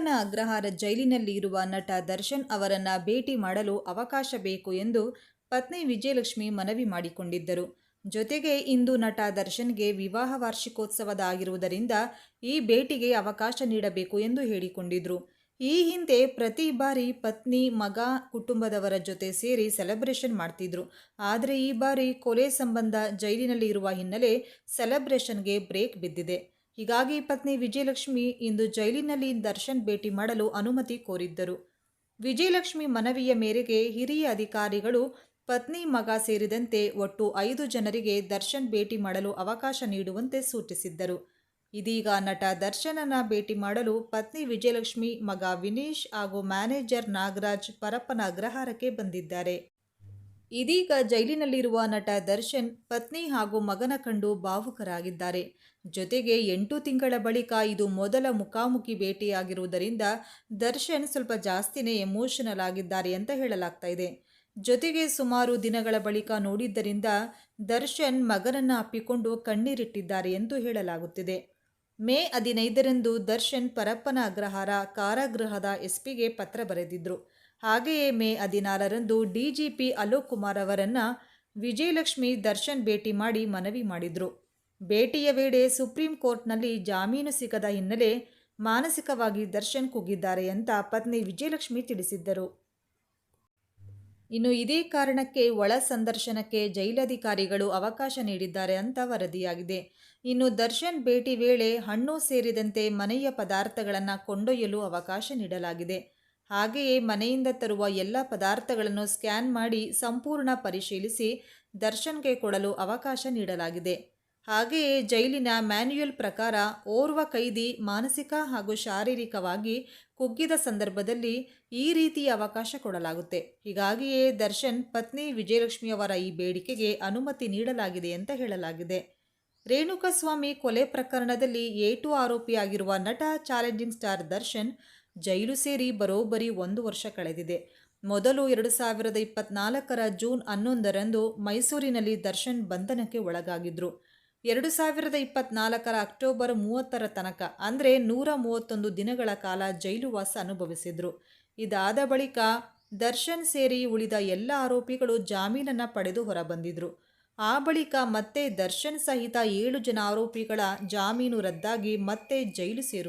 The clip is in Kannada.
ಪರಪ್ಪನ ಅಗ್ರಹಾರ ಜೈಲಿನಲ್ಲಿ ಇರುವ ನಟ ದರ್ಶನ್ ಅವರನ್ನ ಭೇಟಿ ಮಾಡಲು ಅವಕಾಶ ಬೇಕು ಎಂದು ಪತ್ನಿ ವಿಜಯಲಕ್ಷ್ಮಿ ಮನವಿ ಮಾಡಿಕೊಂಡಿದ್ದರು. ಜೊತೆಗೆ ಇಂದು ನಟ ದರ್ಶನ್ಗೆ ವಿವಾಹ ವಾರ್ಷಿಕೋತ್ಸವದ ಆಗಿರುವುದರಿಂದ ಈ ಭೇಟಿಗೆ ಅವಕಾಶ ನೀಡಬೇಕು ಎಂದು ಹೇಳಿಕೊಂಡಿದ್ರು. ಈ ಹಿಂದೆ ಪ್ರತಿ ಬಾರಿ ಪತ್ನಿ, ಮಗ, ಕುಟುಂಬದವರ ಜೊತೆ ಸೇರಿ ಸೆಲೆಬ್ರೇಷನ್ ಮಾಡ್ತಿದ್ರು. ಆದರೆ ಈ ಬಾರಿ ಕೊಲೆ ಸಂಬಂಧ ಜೈಲಿನಲ್ಲಿ ಇರುವ ಹಿನ್ನೆಲೆ ಸೆಲೆಬ್ರೇಷನ್ಗೆ ಬ್ರೇಕ್ ಬಿದ್ದಿದೆ. ಹೀಗಾಗಿ ಪತ್ನಿ ವಿಜಯಲಕ್ಷ್ಮಿ ಇಂದು ಜೈಲಿನಲ್ಲಿ ದರ್ಶನ್ ಭೇಟಿ ಮಾಡಲು ಅನುಮತಿ ಕೋರಿದ್ದರು. ವಿಜಯಲಕ್ಷ್ಮಿ ಮನವಿಯ ಮೇರೆಗೆ ಹಿರಿಯ ಅಧಿಕಾರಿಗಳು ಪತ್ನಿ, ಮಗ ಸೇರಿದಂತೆ ಒಟ್ಟು 5 ಜನರಿಗೆ ದರ್ಶನ್ ಭೇಟಿ ಮಾಡಲು ಅವಕಾಶ ನೀಡುವಂತೆ ಸೂಚಿಸಿದ್ದರು. ಇದೀಗ ನಟ ದರ್ಶನನ್ನ ಭೇಟಿ ಮಾಡಲು ಪತ್ನಿ ವಿಜಯಲಕ್ಷ್ಮಿ, ಮಗ ವಿನೀಶ್ ಹಾಗೂ ಮ್ಯಾನೇಜರ್ ನಾಗರಾಜ್ ಪರಪ್ಪನ ಅಗ್ರಹಾರಕ್ಕೆ ಬಂದಿದ್ದಾರೆ. ಇದೀಗ ಜೈಲಿನಲ್ಲಿರುವ ನಟ ದರ್ಶನ್ ಪತ್ನಿ ಹಾಗೂ ಮಗನ ಕಂಡು ಭಾವುಕರಾಗಿದ್ದಾರೆ. ಜೊತೆಗೆ 8 ತಿಂಗಳ ಬಳಿಕ ಇದು ಮೊದಲ ಮುಖಾಮುಖಿ ಭೇಟಿಯಾಗಿರುವುದರಿಂದ ದರ್ಶನ್ ಸ್ವಲ್ಪ ಜಾಸ್ತಿನೇ ಎಮೋಷನಲ್ ಆಗಿದ್ದಾರೆ ಅಂತ ಹೇಳಲಾಗ್ತಾ ಇದೆ. ಜೊತೆಗೆ ಸುಮಾರು ದಿನಗಳ ಬಳಿಕ ನೋಡಿದ್ದರಿಂದ ದರ್ಶನ್ ಮಗನನ್ನ ಅಪ್ಪಿಕೊಂಡು ಕಣ್ಣೀರಿಟ್ಟಿದ್ದಾರೆ ಎಂದು ಹೇಳಲಾಗುತ್ತಿದೆ. ಮೇ 15ರಂದು ದರ್ಶನ್ ಪರಪ್ಪನ ಅಗ್ರಹಾರ ಕಾರಾಗೃಹದ ಎಸ್ಪಿಗೆ ಪತ್ರ ಬರೆದಿದ್ರು. ಹಾಗೆಯೇ ಮೇ 16ರಂದು ಡಿಜಿಪಿ ಅಲೋಕ್ ಕುಮಾರ್ ಅವರನ್ನ ವಿಜಯಲಕ್ಷ್ಮಿ ದರ್ಶನ್ ಭೇಟಿ ಮಾಡಿ ಮನವಿ ಮಾಡಿದ್ರು. ಭೇಟಿಯ ವೇಳೆ ಸುಪ್ರೀಂ ಕೋರ್ಟ್ನಲ್ಲಿ ಜಾಮೀನು ಸಿಗದ ಹಿನ್ನೆಲೆ ಮಾನಸಿಕವಾಗಿ ದರ್ಶನ್ ಕುಗ್ಗಿದ್ದಾರೆ ಅಂತ ಪತ್ನಿ ವಿಜಯಲಕ್ಷ್ಮಿ ತಿಳಿಸಿದ್ದರು. ಇನ್ನು ಇದೇ ಕಾರಣಕ್ಕೆ ಒಳ ಸಂದರ್ಶನಕ್ಕೆ ಜೈಲಧಿಕಾರಿಗಳು ಅವಕಾಶ ನೀಡಿದ್ದಾರೆ ಅಂತ ವರದಿಯಾಗಿದೆ. ಇನ್ನು ದರ್ಶನ್ ಭೇಟಿ ವೇಳೆ ಹಣ್ಣು ಸೇರಿದಂತೆ ಮನೆಯ ಪದಾರ್ಥಗಳನ್ನು ಕೊಂಡೊಯ್ಯಲು ಅವಕಾಶ ನೀಡಲಾಗಿದೆ. ಹಾಗೆಯೇ ಮನೆಯಿಂದ ತರುವ ಎಲ್ಲ ಪದಾರ್ಥಗಳನ್ನು ಸ್ಕ್ಯಾನ್ ಮಾಡಿ ಸಂಪೂರ್ಣ ಪರಿಶೀಲಿಸಿ ದರ್ಶನ್ಗೆ ಕೊಡಲು ಅವಕಾಶ ನೀಡಲಾಗಿದೆ. ಹಾಗೆಯೇ ಜೈಲಿನ ಮ್ಯಾನ್ಯುಯಲ್ ಪ್ರಕಾರ ಓರ್ವ ಕೈದಿ ಮಾನಸಿಕ ಹಾಗೂ ಶಾರೀರಿಕವಾಗಿ ಕುಗ್ಗಿದ ಸಂದರ್ಭದಲ್ಲಿ ಈ ರೀತಿಯ ಅವಕಾಶ ಕೊಡಲಾಗುತ್ತೆ. ಹೀಗಾಗಿಯೇ ದರ್ಶನ್ ಪತ್ನಿ ವಿಜಯಲಕ್ಷ್ಮಿಯವರ ಈ ಬೇಡಿಕೆಗೆ ಅನುಮತಿ ನೀಡಲಾಗಿದೆ ಅಂತ ಹೇಳಲಾಗಿದೆ. ರೇಣುಕಾಸ್ವಾಮಿ ಕೊಲೆ ಪ್ರಕರಣದಲ್ಲಿ A2 ಆರೋಪಿಯಾಗಿರುವ ನಟ ಚಾಲೆಂಜಿಂಗ್ ಸ್ಟಾರ್ ದರ್ಶನ್ ಜೈಲು ಸೇರಿ ಬರೋಬ್ಬರಿ 1 ವರ್ಷ ಕಳೆದಿದೆ. ಮೊದಲು 2024ರ ಜೂನ್ 11ರಂದು ಮೈಸೂರಿನಲ್ಲಿ ದರ್ಶನ್ ಬಂಧನಕ್ಕೆ ಒಳಗಾಗಿದ್ರು. 2024ರ ಅಕ್ಟೋಬರ್ 30ರ ತನಕ ಅಂದರೆ 131 ದಿನಗಳ ಕಾಲ ಜೈಲು ವಾಸ ಅನುಭವಿಸಿದ್ರು. ಇದಾದ ಬಳಿಕ ದರ್ಶನ್ ಸೇರಿ ಉಳಿದ ಎಲ್ಲ ಆರೋಪಿಗಳು ಜಾಮೀನನ್ನು ಪಡೆದು ಹೊರಬಂದಿದ್ರು. ಆ ಬಳಿಕ ಮತ್ತೆ ದರ್ಶನ್ ಸಹಿತ 7 ಜನ ಆರೋಪಿಗಳ ಜಾಮೀನು ರದ್ದಾಗಿ ಮತ್ತೆ ಜೈಲು ಸೇರು